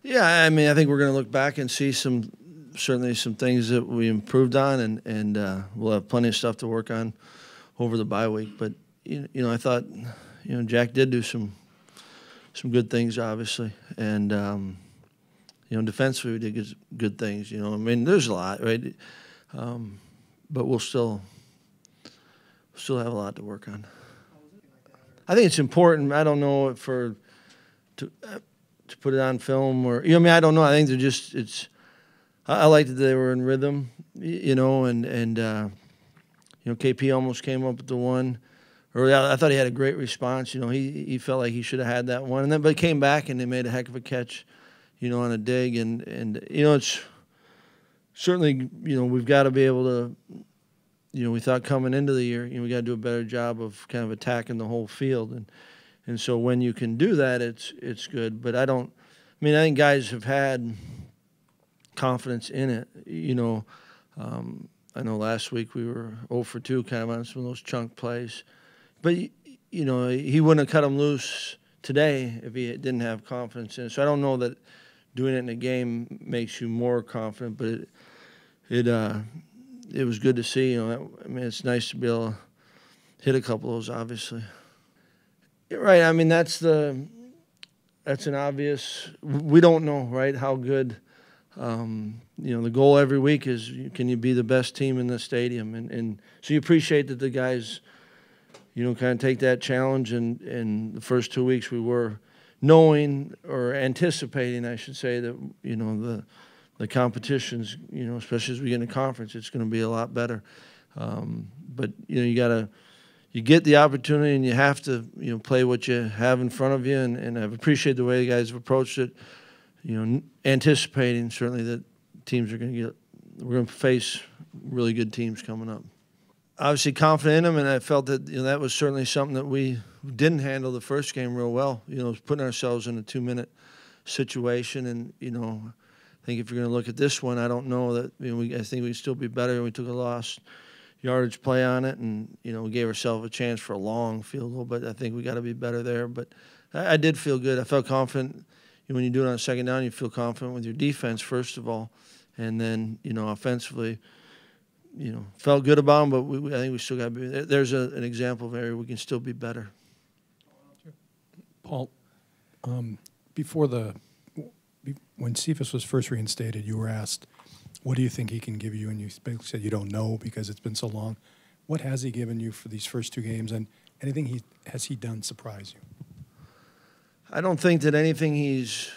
Yeah, I mean, I think we're going to look back and see certainly some things that we improved on, and we'll have plenty of stuff to work on over the bye week. But I thought, Jack did do some good things, obviously, and defensively we did good things. I mean, there's a lot, right? But we'll still have a lot to work on. I think it's important. I don't know to put it on film or I mean, I don't know. I think they're just I liked that they were in rhythm, and KP almost came up with the one. Or I thought he had a great response. He felt like he should have had that one, but he came back and they made a heck of a catch, on a dig, and it's certainly we've got to be able to. We thought coming into the year, we got to do a better job of kind of attacking the whole field, and so when you can do that, it's good. But I think guys have had confidence in it. I know last week we were 0 for 2 kind of on some of those chunk plays. But, he wouldn't have cut them loose today if he didn't have confidence in it. So I don't know that doing it in a game makes you more confident, but it was good to see. It's nice to be able to hit a couple of those, obviously. Right. I mean, that's an obvious. We don't know, right, how good. The goal every week is can you be the best team in the stadium, and so you appreciate that the guys, kind of take that challenge. And the first 2 weeks we were knowing or anticipating, I should say, that the competitions, especially as we get in the conference, it's going to be a lot better. But you get the opportunity and you have to play what you have in front of you, and I've appreciated the way the guys have approached it. Anticipating certainly that teams we're going to face really good teams coming up. Obviously confident in them, and I felt that that was certainly something that we didn't handle the first game real well. Putting ourselves in a 2-minute situation, and I think if you're going to look at this one, I don't know that I think we'd still be better. We took a lost yardage play on it, and we gave ourselves a chance for a long field goal, but I think we got to be better there. But I did feel good. I felt confident. When you do it on second down, you feel confident with your defense first of all, and then offensively. Felt good about them, but I think we still got to be. There's an example of area we can still be better. Paul, when Cephas was first reinstated, you were asked, "What do you think he can give you?" And you basically said you don't know because it's been so long. What has he given you for these first 2 games, and anything has he done surprise you? I don't think that anything he's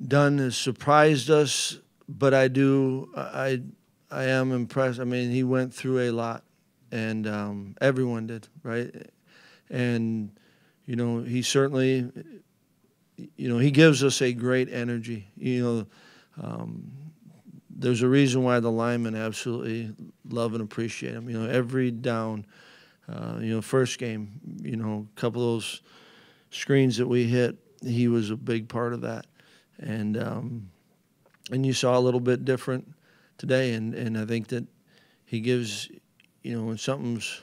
done has surprised us. But I am impressed. I mean, he went through a lot, and everyone did, right? And, he certainly, he gives us a great energy. There's a reason why the linemen absolutely love and appreciate him. Every down, first game, a couple of those screens that we hit, he was a big part of that. And you saw a little bit different today, and I think that he gives, when something's,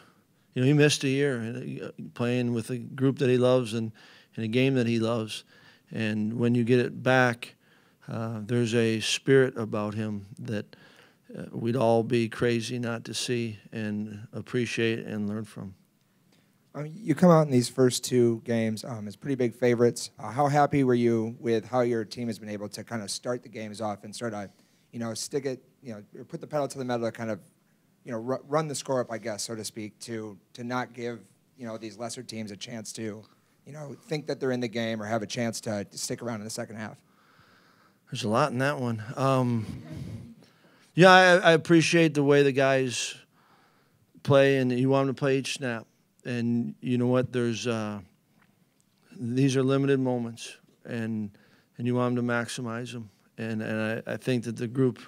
he missed a year playing with a group that he loves and in a game that he loves, and when you get it back, there's a spirit about him that we'd all be crazy not to see and appreciate and learn from. You come out in these first 2 games as pretty big favorites. How happy were you with how your team has been able to kind of start the games off and sort of, stick it, put the pedal to the metal to kind of, run the score up, I guess, so to speak, to not give, these lesser teams a chance to, think that they're in the game or have a chance to stick around in the second half? There's a lot in that one. Yeah, I appreciate the way the guys play, and you want them to play each snap. And you know what? These are limited moments, and you want them to maximize them. And I think that the group,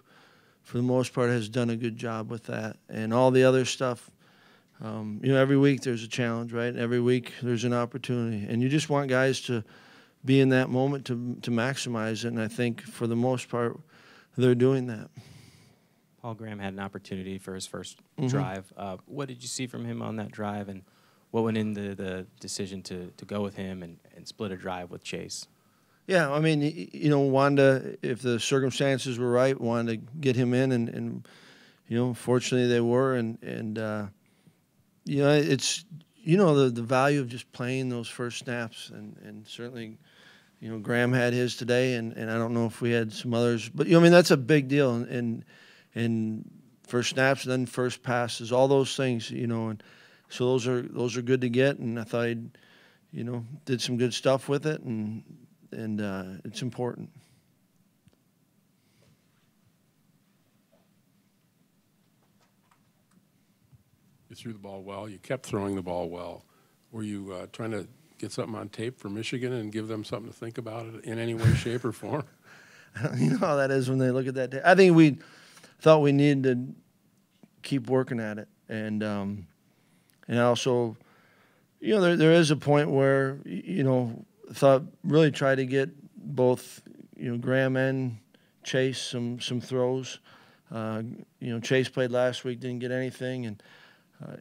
for the most part, has done a good job with that. And all the other stuff, every week there's a challenge, right? Every week there's an opportunity, and you just want guys to be in that moment to maximize it. And I think for the most part, they're doing that. Paul Graham had an opportunity for his first drive. What did you see from him on that drive, and what went into the decision to go with him and split a drive with Chase? Yeah, I mean, you know, wanted to, if the circumstances were right, wanted to get him in, and you know, fortunately they were, and you know, it's, you know, the value of just playing those first snaps, and certainly, you know, Graham had his today, and I don't know if we had some others, but you know, I mean, that's a big deal, and first snaps, and then first passes, all those things, you know, and so those are good to get, and I thought he, you know, did some good stuff with it, and it's important. You threw the ball well. You kept throwing the ball well. Were you trying to get something on tape for Michigan and give them something to think about it in any way, shape, or form? You know how that is when they look at that. I think we thought we needed to keep working at it, and also, you know, there is a point where, you know, thought really try to get both, you know, Graham and Chase some throws. You know, Chase played last week, didn't get anything, and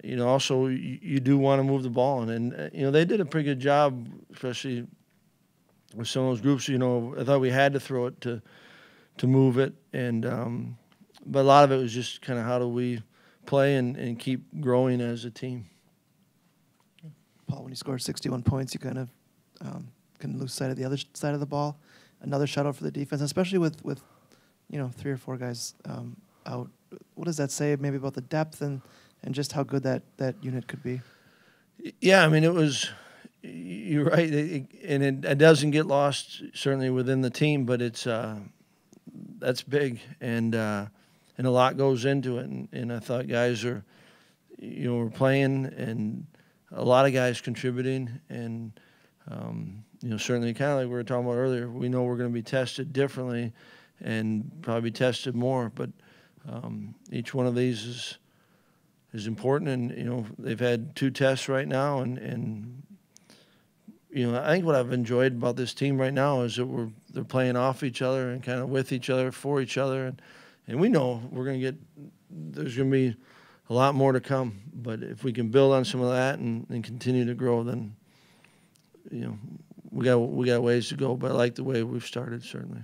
you know, also you do want to move the ball, and you know, they did a pretty good job, especially with some of those groups. You know, I thought we had to throw it to move it, and but a lot of it was just kind of how do we play and keep growing as a team. Paul, when you score 61 points, you kind of can lose sight of the other side of the ball. Another shutout for the defense, especially with you know, 3 or 4 guys out. What does that say maybe about the depth and just how good that unit could be? Yeah, I mean, it was, you're right, and it doesn't get lost certainly within the team, but it's that's big, and a lot goes into it, and I thought guys are, you know, were playing, and a lot of guys contributing, and you know, certainly kind of like we were talking about earlier, we know we're going to be tested differently and probably tested more, but each one of these is important, and you know, they've had 2 tests right now, and you know, I think what I've enjoyed about this team right now is that they're playing off each other and kind of with each other, for each other, and we know there's going to be a lot more to come, but if we can build on some of that and continue to grow, then you know, we got ways to go, but I like the way we've started, certainly.